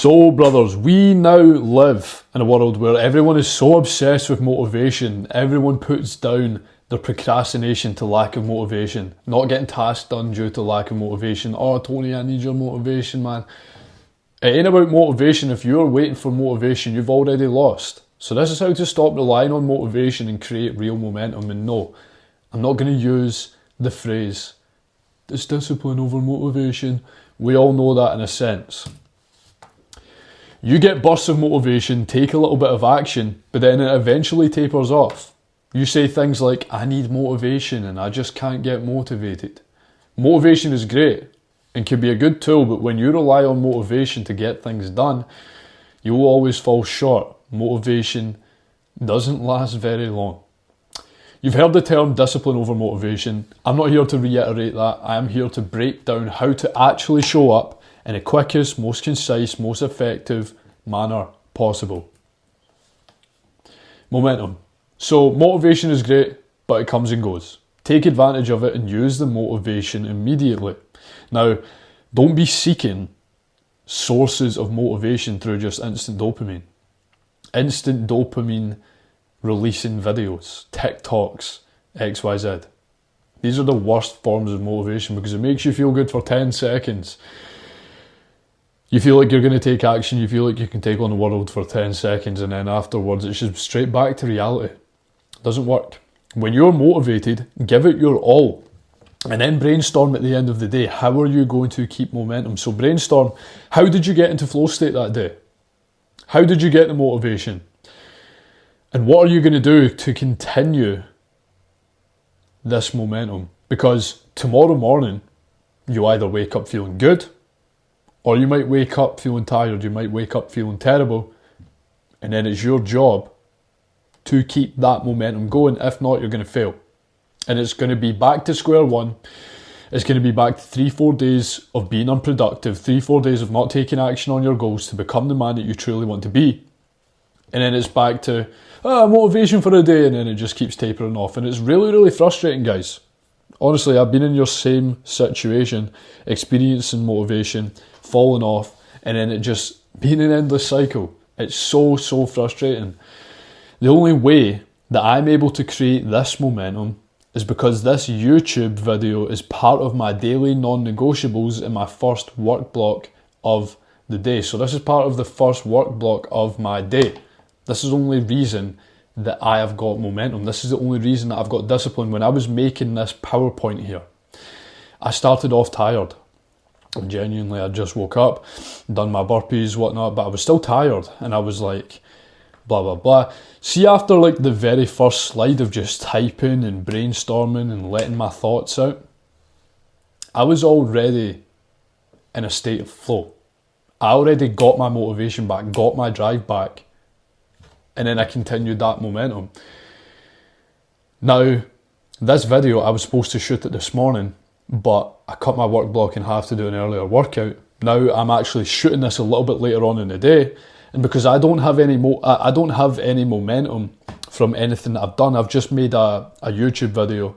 So, brothers, we now live in a world where everyone is so obsessed with motivation. Everyone puts down their procrastination to lack of motivation, not getting tasks done due to lack of motivation. Oh, Tony, I need your motivation, man. It ain't about motivation. If you're waiting for motivation, you've already lost. So this is how to stop relying on motivation and create real momentum. And no, I'm not going to use the phrase, it's discipline over motivation. We all know that in a sense. You get bursts of motivation, take a little bit of action, but then it eventually tapers off. You say things like, I need motivation and I just can't get motivated. Motivation is great and can be a good tool, but when you rely on motivation to get things done, you will always fall short. Motivation doesn't last very long. You've heard the term discipline over motivation. I'm not here to reiterate that. I am here to break down how to actually show up in the quickest, most concise, most effective manner possible. Momentum. So motivation is great, but it comes and goes. Take advantage of it and use the motivation immediately. Now, don't be seeking sources of motivation through just instant dopamine. Instant dopamine releasing videos, TikToks, XYZ. These are the worst forms of motivation because it makes you feel good for 10 seconds. You feel like you're going to take action, you feel like you can take on the world for 10 seconds, and then afterwards it's just straight back to reality. It doesn't work. When you're motivated, give it your all. And then brainstorm at the end of the day. How are you going to keep momentum? So brainstorm, how did you get into flow state that day? How did you get the motivation? And what are you going to do to continue this momentum? Because tomorrow morning, you either wake up feeling good, or you might wake up feeling tired, you might wake up feeling terrible, and then it's your job to keep that momentum going. If not, you're going to fail. And it's going to be back to square one. It's going to be back to 3-4 days of being unproductive, 3-4 days of not taking action on your goals to become the man that you truly want to be. And then it's back to motivation for a day, and then it just keeps tapering off. And it's really, really frustrating, guys. Honestly, I've been in your same situation, experiencing motivation, falling off, and then it just being an endless cycle. It's so frustrating. The only way that I'm able to create this momentum is because this YouTube video is part of my daily non-negotiables in my first work block of the day. So this is part of the first work block of my day. This is the only reason that I have got momentum. This is the only reason that I've got discipline. When I was making this PowerPoint here, I started off tired. Genuinely, I just woke up, done my burpees, whatnot, but I was still tired. And I was like, blah, blah, blah. See, after like the very first slide of just typing and brainstorming and letting my thoughts out, I was already in a state of flow. I already got my motivation back, got my drive back, and then I continued that momentum. Now, this video, I was supposed to shoot it this morning, but I cut my work block in half to do an earlier workout. Now I'm actually shooting this a little bit later on in the day, and because I don't have any momentum from anything that I've done, I've just made a Instagram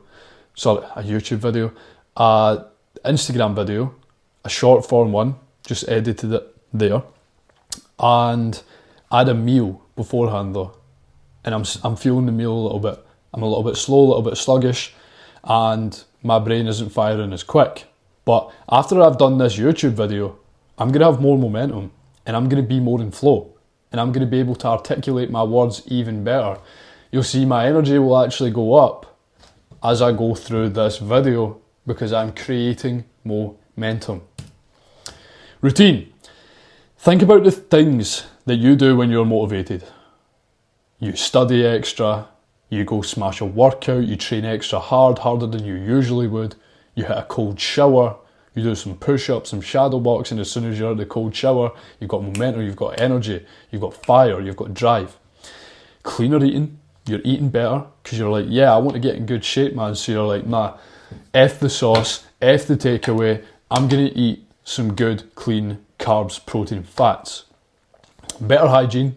video, a short form one, just edited it there, and I had a meal beforehand though, and I'm feeling the meal a little bit. I'm a little bit slow, a little bit sluggish, and my brain isn't firing as quick. But after I've done this YouTube video, I'm going to have more momentum, and I'm going to be more in flow, and I'm going to be able to articulate my words even better. You'll see my energy will actually go up as I go through this video because I'm creating momentum. Routine. Think about the things that you do when you're motivated. You study extra, you go smash a workout, you train extra hard, harder than you usually would, you hit a cold shower, you do some push-ups, some shadow boxing. As soon as you're out of the cold shower, you've got momentum, you've got energy, you've got fire, you've got drive. Cleaner eating, you're eating better because you're like, yeah, I want to get in good shape, man. So you're like, nah, F the sauce, F the takeaway, I'm going to eat some good, clean carbs, protein, fats. Better hygiene,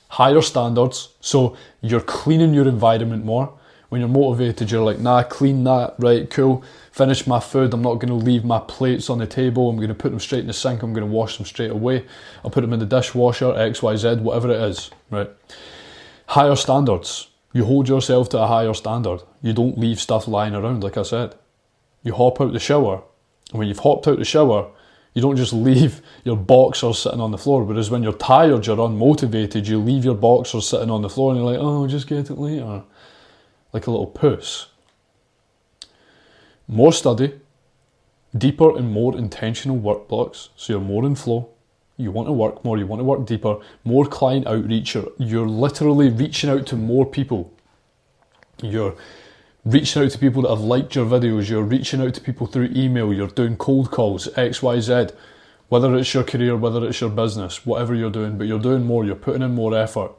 higher standards, so you're cleaning your environment more. When you're motivated, you're like, nah, clean that, right, cool. Finish my food, I'm not going to leave my plates on the table, I'm going to put them straight in the sink, I'm going to wash them straight away. I'll put them in the dishwasher, XYZ, whatever it is, right? Higher standards. You hold yourself to a higher standard. You don't leave stuff lying around, like I said. You hop out the shower, and when you've hopped out the shower, you don't just leave your boxers sitting on the floor, whereas when you're tired, you're unmotivated, you leave your boxers sitting on the floor and you're like, oh, I'll just get it later. Like a little puss. More study, deeper and more intentional work blocks, so you're more in flow. You want to work more, you want to work deeper, more client outreach, you're literally reaching out to more people. You're reaching out to people that have liked your videos, you're reaching out to people through email, you're doing cold calls, XYZ, whether it's your career, whether it's your business, whatever you're doing, but you're doing more, you're putting in more effort.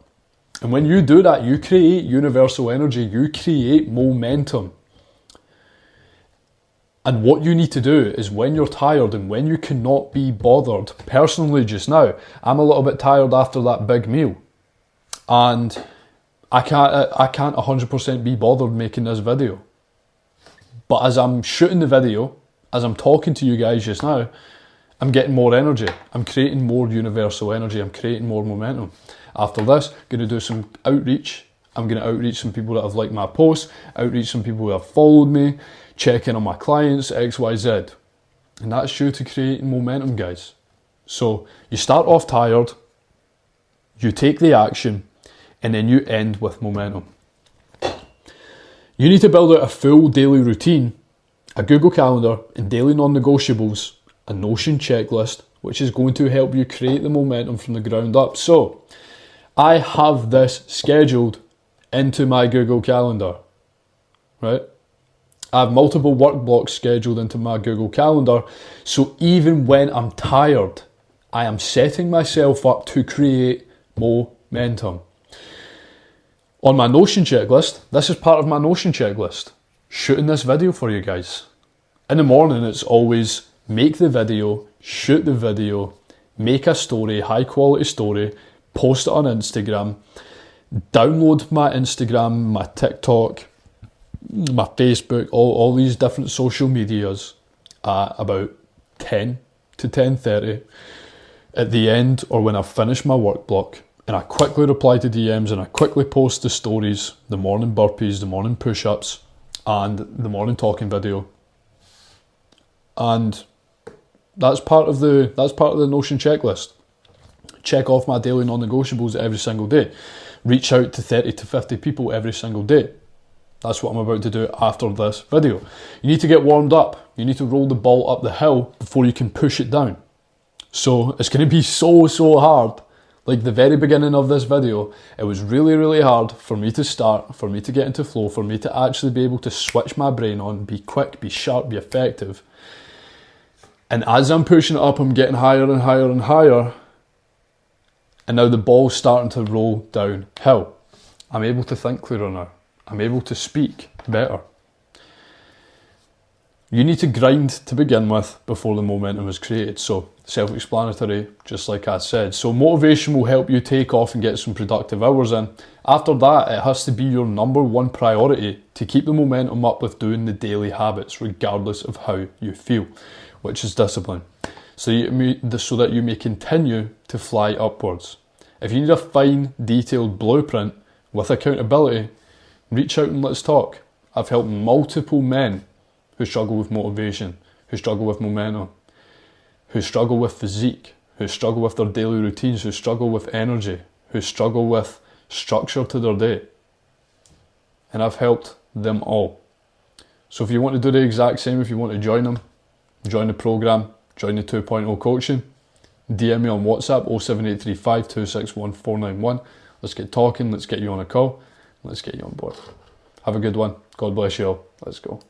And when you do that, you create universal energy, you create momentum. And what you need to do is when you're tired and when you cannot be bothered, personally just now, I'm a little bit tired after that big meal. And I can't 100% be bothered making this video. But as I'm shooting the video, as I'm talking to you guys just now, I'm getting more energy. I'm creating more universal energy. I'm creating more momentum. After this, I'm going to do some outreach. I'm going to outreach some people that have liked my posts, outreach some people who have followed me, check in on my clients, XYZ. And that's due to creating momentum, guys. So you start off tired, you take the action, and then you end with momentum. You need to build out a full daily routine, a Google Calendar, and daily non-negotiables, a Notion checklist, which is going to help you create the momentum from the ground up. So, I have this scheduled into my Google Calendar, right? I have multiple work blocks scheduled into my Google Calendar, so even when I'm tired, I am setting myself up to create momentum. On my Notion checklist, this is part of my Notion checklist, shooting this video for you guys. In the morning, it's always make the video, shoot the video, make a story, high quality story, post it on Instagram, download my Instagram, my TikTok, my Facebook, all these different social medias at about 10 to 10:30 at the end or when I've finished my work block. And I quickly reply to DMs and I quickly post the stories, the morning burpees, the morning push-ups, and the morning talking video. And that's part of the Notion checklist. Check off my daily non-negotiables every single day. Reach out to 30 to 50 people every single day. That's what I'm about to do after this video. You need to get warmed up. You need to roll the ball up the hill before you can push it down. So it's going to be so hard. Like the very beginning of this video, it was really hard for me to start, for me to get into flow, for me to actually be able to switch my brain on, be quick, be sharp, be effective. And as I'm pushing it up, I'm getting higher and higher and higher. And now the ball's starting to roll downhill. I'm able to think clearer now. I'm able to speak better. You need to grind to begin with before the momentum is created. So self-explanatory, just like I said. So motivation will help you take off and get some productive hours in. After that, it has to be your number one priority to keep the momentum up with doing the daily habits, regardless of how you feel, which is discipline. So that you may continue to fly upwards. If you need a fine, detailed blueprint with accountability, reach out and let's talk. I've helped multiple men who struggle with motivation, who struggle with momentum, who struggle with physique, who struggle with their daily routines, who struggle with energy, who struggle with structure to their day. And I've helped them all. So if you want to do the exact same, if you want to join them, join the program, join the 2.0 coaching, DM me on WhatsApp 07835 261 491. Let's get talking, let's get you on a call, let's get you on board. Have a good one. God bless you all. Let's go.